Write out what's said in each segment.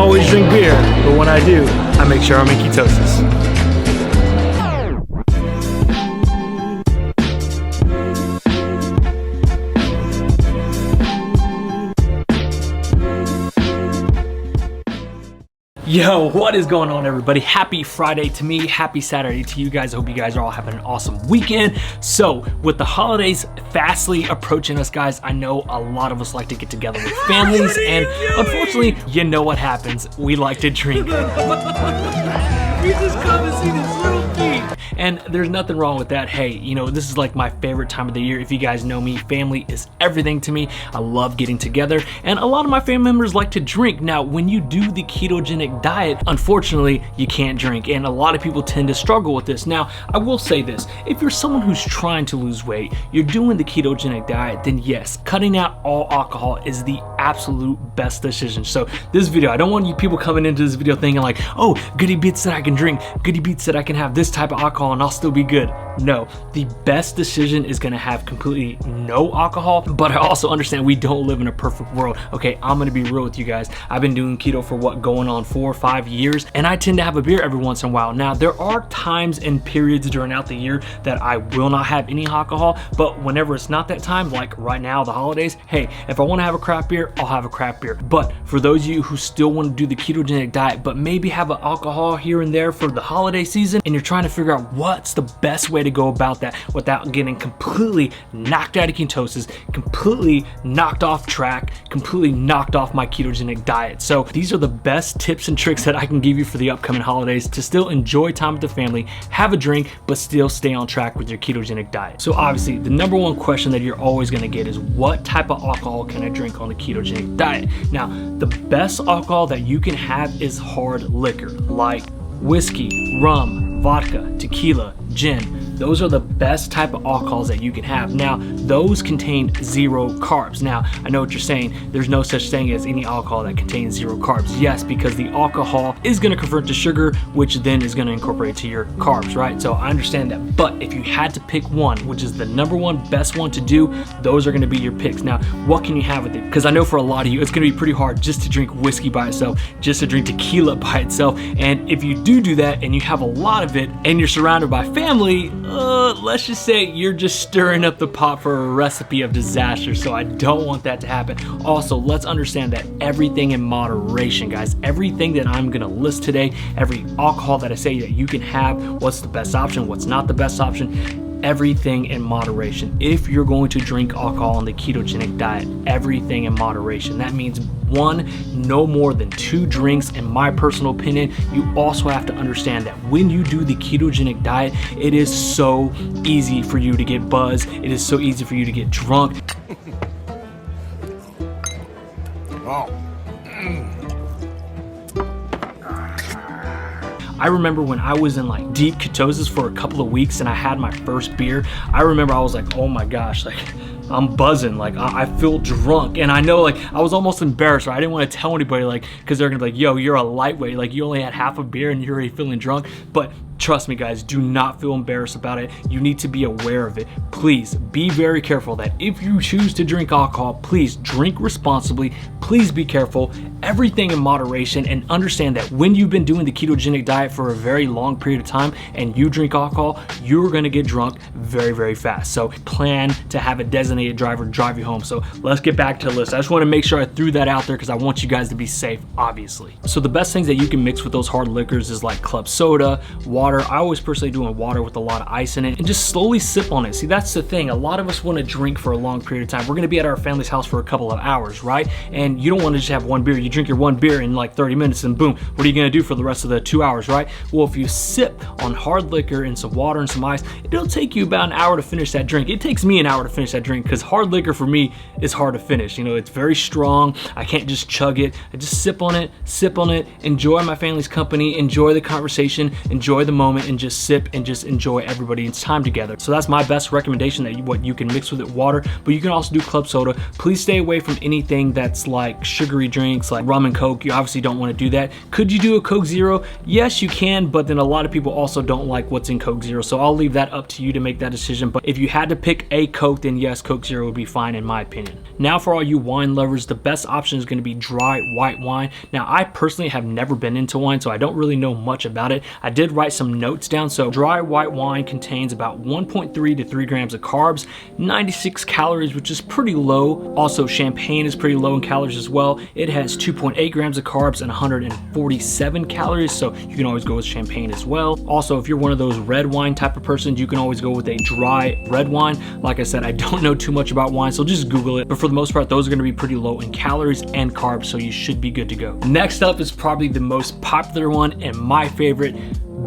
always drink beer, but when I do, I make sure I'm in ketosis. Yo, what is going on, everybody? Happy Friday to me, happy Saturday to you guys. I hope you guys are all having an awesome weekend. So with the holidays fastly approaching us, guys, I know a lot of us like to get together with families, and unfortunately, you know what happens. We like to drink. You just come and see this little feet. And there's nothing wrong with that. Hey, you know, this is like my favorite time of the year. If you guys know me, family is everything to me. I love getting together, and a lot of my family members like to drink. Now, when you do the ketogenic diet, unfortunately, you can't drink, and a lot of people tend to struggle with this. Now, I will say this, if you're someone who's trying to lose weight, you're doing the ketogenic diet, then yes, cutting out all alcohol is the absolute best decision. So this video, I don't want you people coming into this video thinking like, oh, goody beats that I can drink, goody beats that I can have this type of alcohol and I'll still be good. No, the best decision is gonna have completely no alcohol, but I also understand we don't live in a perfect world. Okay, I'm gonna be real with you guys. I've been doing keto for going on 4 or 5 years, and I tend to have a beer every once in a while. Now, there are times and periods during the year that I will not have any alcohol, but whenever it's not that time, like right now, the holidays, hey, if I wanna have a craft beer, I'll have a craft beer. But for those of you who still wanna do the ketogenic diet, but maybe have an alcohol here and there for the holiday season, and you're trying to figure out what's the best way to go about that without getting completely knocked out of ketosis, completely knocked off track, completely knocked off my ketogenic diet. So these are the best tips and tricks that I can give you for the upcoming holidays to still enjoy time with the family, have a drink, but still stay on track with your ketogenic diet. So obviously, the number one question that you're always gonna get is, what type of alcohol can I drink on the ketogenic diet? Now, the best alcohol that you can have is hard liquor, like whiskey, rum, vodka, tequila, gin. Those are the best type of alcohols that you can have. Now, those contain 0 carbs. Now, I know what you're saying. There's no such thing as any alcohol that contains 0 carbs. Yes, because the alcohol is gonna convert to sugar, which then is gonna incorporate to your carbs, right? So I understand that. But if you had to pick one, which is the number one best one to do, those are gonna be your picks. Now, what can you have with it? Because I know for a lot of you, it's gonna be pretty hard just to drink whiskey by itself, just to drink tequila by itself. And if you do that and you have a lot of it and you're surrounded by family, let's just say you're just stirring up the pot for a recipe of disaster. So I don't want that to happen. Also, let's understand that everything in moderation, guys. Everything that I'm gonna list today, every alcohol that I say that you can have, what's the best option, what's not the best option, everything in moderation. If you're going to drink alcohol on the ketogenic diet, everything in moderation. That means one, no more than 2 drinks, in my personal opinion. You also have to understand that when you do the ketogenic diet, it is so easy for you to get buzzed. It is so easy for you to get drunk. Oh. I remember when I was in like deep ketosis for a couple of weeks and I had my first beer, I remember I was like, oh my gosh, like I'm buzzing, like I feel drunk. And I know, like, I was almost embarrassed, right? I didn't want to tell anybody, like, because they're gonna be like, yo, you're a lightweight, like you only had half a beer and you're already feeling drunk. But trust me, guys, do not feel embarrassed about it. You need to be aware of it. Please be very careful that if you choose to drink alcohol, please drink responsibly. Please be careful, everything in moderation, and understand that when you've been doing the ketogenic diet for a very long period of time and you drink alcohol, you're gonna get drunk very, very fast. So plan to have a designated driver drive you home. So let's get back to the list. I just wanna make sure I threw that out there because I want you guys to be safe, obviously. So the best things that you can mix with those hard liquors is like club soda, water. I always personally do water with a lot of ice in it, and just slowly sip on it. See, that's the thing. A lot of us want to drink for a long period of time. We're going to be at our family's house for a couple of hours, right? And you don't want to just have one beer. You drink your one beer in like 30 minutes and boom, what are you going to do for the rest of the 2 hours, right? Well, if you sip on hard liquor and some water and some ice, it'll take you about an hour to finish that drink. It takes me an hour to finish that drink because hard liquor for me is hard to finish. You know, it's very strong. I can't just chug it. I just sip on it, enjoy my family's company, enjoy the conversation, enjoy the moment and just sip and just enjoy everybody's time together. So that's my best recommendation, that what you can mix with it, water, but you can also do club soda. Please stay away from anything that's like sugary drinks like rum and Coke. You obviously don't want to do that. Could you do a Coke Zero? Yes, you can, but then a lot of people also don't like what's in Coke Zero. So I'll leave that up to you to make that decision. But if you had to pick a Coke, then yes, Coke Zero would be fine in my opinion. Now for all you wine lovers, the best option is going to be dry white wine. Now I personally have never been into wine, so I don't really know much about it. I did write some notes down. So dry white wine contains about 1.3 to 3 grams of carbs, 96 calories, which is pretty low. Also, champagne is pretty low in calories as well. It has 2.8 grams of carbs and 147 calories, so you can always go with champagne as well. Also, if you're one of those red wine type of persons, you can always go with a dry red wine. Like I said, I don't know too much about wine, so just Google it. But for the most part, those are gonna be pretty low in calories and carbs, so you should be good to go. Next up is probably the most popular one and my favorite,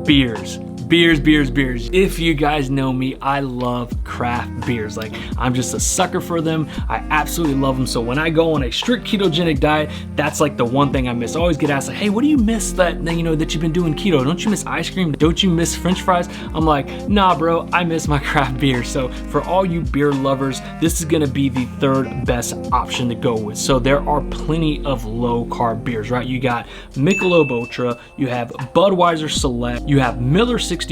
beers. Beers. If you guys know me, I love craft beers. Like, I'm just a sucker for them. I absolutely love them. So when I go on a strict ketogenic diet, that's like the one thing I miss. I always get asked, like, hey, what do you miss that you've been doing keto? Don't you miss ice cream? Don't you miss French fries? I'm like, nah, bro, I miss my craft beer. So for all you beer lovers, this is gonna be the third best option to go with. So there are plenty of low carb beers, right? You got Michelob Ultra, you have Budweiser Select, you have Miller 64,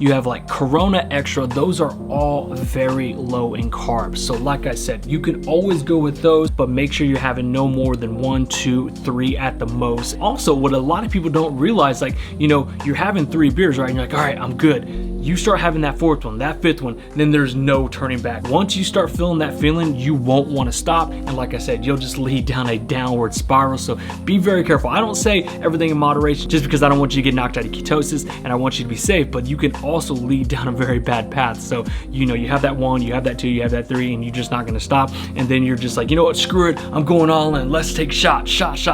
you have like Corona Extra. Those are all very low in carbs. So like I said, you can always go with those, but make sure you're having no more than 1, 2, 3 at the most. Also, what a lot of people don't realize, like, you're having 3 beers, right? And you're like, all right, I'm good. You start having that 4th one, that 5th one, then there's no turning back. Once you start feeling that feeling, you won't want to stop. And like I said, you'll just lead down a downward spiral. So be very careful. I don't say everything in moderation just because I don't want you to get knocked out of ketosis and I want you to be safe, but you can also lead down a very bad path. So, you have that 1, you have that 2, you have that 3, and you're just not going to stop. And then you're just like, you know what, screw it. I'm going all in. Let's take shot.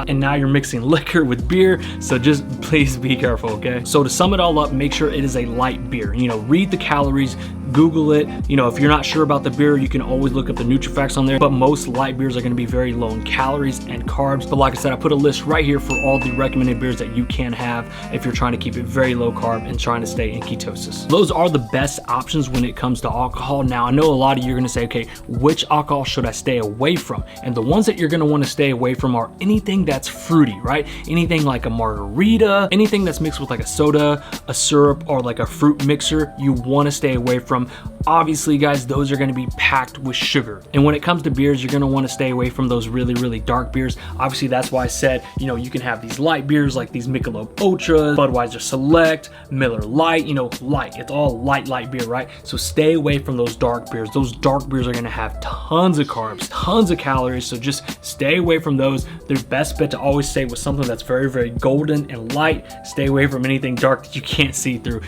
And now you're mixing liquor with beer. So just please be careful, okay? So to sum it all up, make sure it is a light beer. Read the calories, Google it. If you're not sure about the beer, you can always look up the Nutrifacts on there, but most light beers are going to be very low in calories and carbs. But like I said, I put a list right here for all the recommended beers that you can have if you're trying to keep it very low carb and trying to stay in ketosis. Those are the best options when it comes to alcohol. Now, I know a lot of you are going to say, okay, which alcohol should I stay away from? And the ones that you're going to want to stay away from are anything that's fruity, right? Anything like a margarita, anything that's mixed with like a soda, a syrup, or like a fruit mixer, you want to stay away from. Obviously, guys, those are going to be packed with sugar. And when it comes to beers, you're going to want to stay away from those really, really dark beers. Obviously, that's why I said, you can have these light beers like these Michelob Ultra, Budweiser Select, Miller Lite, light. It's all light beer, right? So stay away from those dark beers. Those dark beers are going to have tons of carbs, tons of calories. So just stay away from those. Their best bet to always stay with something that's very, very golden and light. Stay away from anything dark that you can't see through,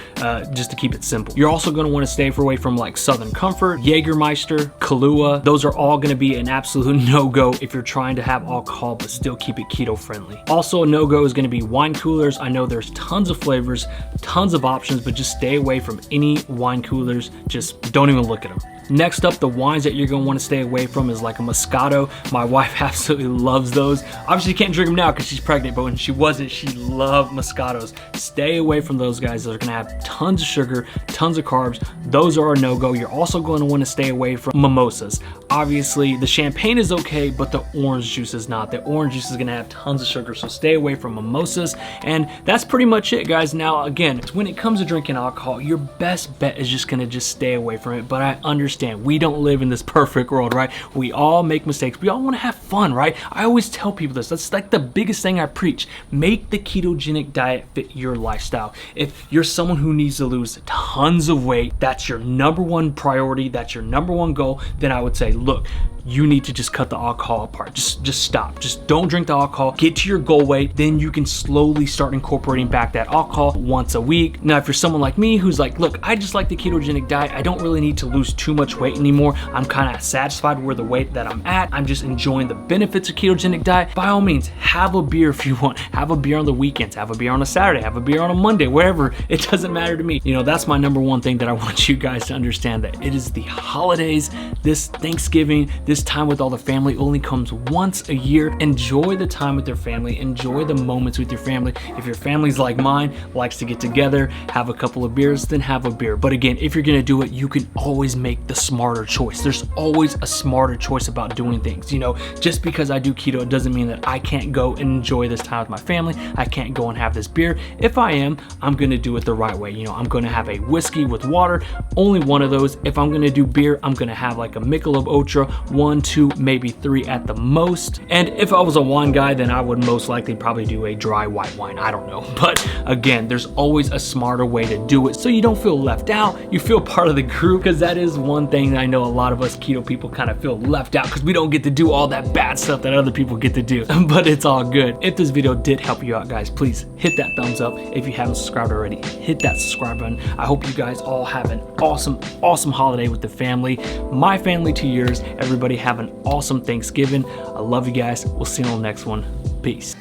just to keep it simple. You're also going to want to stay away from like Southern Comfort, Jägermeister, Kahlua. Those are all going to be an absolute no-go if you're trying to have alcohol but still keep it keto friendly. Also a no-go is going to be wine coolers. I know there's tons of flavors, tons of options, but just stay away from any wine coolers. Just don't even look at them. Next up, the wines that you're going to want to stay away from is like a Moscato. My wife absolutely loves those. Obviously, you can't drink them now because she's pregnant, but when she wasn't, she loved Moscatos. Stay away from those guys. Those are going to have tons of sugar, tons of carbs. Those are a no-go. You're also going to want to stay away from mimosas. Obviously, the champagne is okay, but the orange juice is not. The orange juice is going to have tons of sugar, so stay away from mimosas. And that's pretty much it, guys. Now, again, when it comes to drinking alcohol, your best bet is just going to stay away from it, but I understand we don't live in this perfect world, right? We all make mistakes. We all want to have fun, right? I always tell people this. That's like the biggest thing I preach. Make the ketogenic diet fit your lifestyle. If you're someone who needs to lose tons of weight, that's your number one priority, that's your number one goal, then I would say, look, you need to just cut the alcohol apart. Just stop. Just don't drink the alcohol. Get to your goal weight. Then you can slowly start incorporating back that alcohol once a week. Now, if you're someone like me who's like, look, I just like the ketogenic diet. I don't really need to lose too much weight anymore. I'm kind of satisfied with the weight that I'm at. I'm just enjoying the benefits of ketogenic diet. By all means, have a beer if you want. Have a beer on the weekends. Have a beer on a Saturday. Have a beer on a Monday, wherever. It doesn't matter to me. That's my number one thing that I want you guys to understand, that it is the holidays, this Thanksgiving, this This time with all the family only comes once a year. Enjoy the time with your family. Enjoy the moments with your family. If your family's like mine, likes to get together, have a couple of beers, then have a beer. But again, if you're gonna do it, you can always make the smarter choice. There's always a smarter choice about doing things. You know, just because I do keto, it doesn't mean that I can't go and enjoy this time with my family. I can't go and have this beer. If I am, I'm gonna do it the right way. You know, I'm gonna have a whiskey with water, only one of those. If I'm gonna do beer, I'm gonna have like a Michelob Ultra, 1, 2, maybe 3 at the most. And if I was a wine guy, then I would most likely probably do a dry white wine. I don't know. But again, there's always a smarter way to do it so you don't feel left out. You feel part of the group, because that is one thing I know a lot of us keto people kind of feel left out because we don't get to do all that bad stuff that other people get to do. But it's all good. If this video did help you out, guys, please hit that thumbs up. If you haven't subscribed already, hit that subscribe button. I hope you guys all have an awesome holiday with the family. My family to yours. Everybody have an awesome Thanksgiving. I love you guys. We'll see you on the next one. Peace.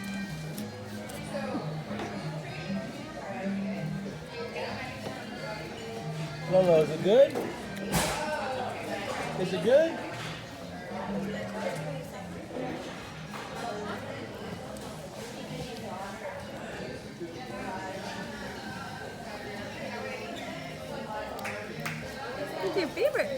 Lolo, is it good? Is it good? What's your favorite?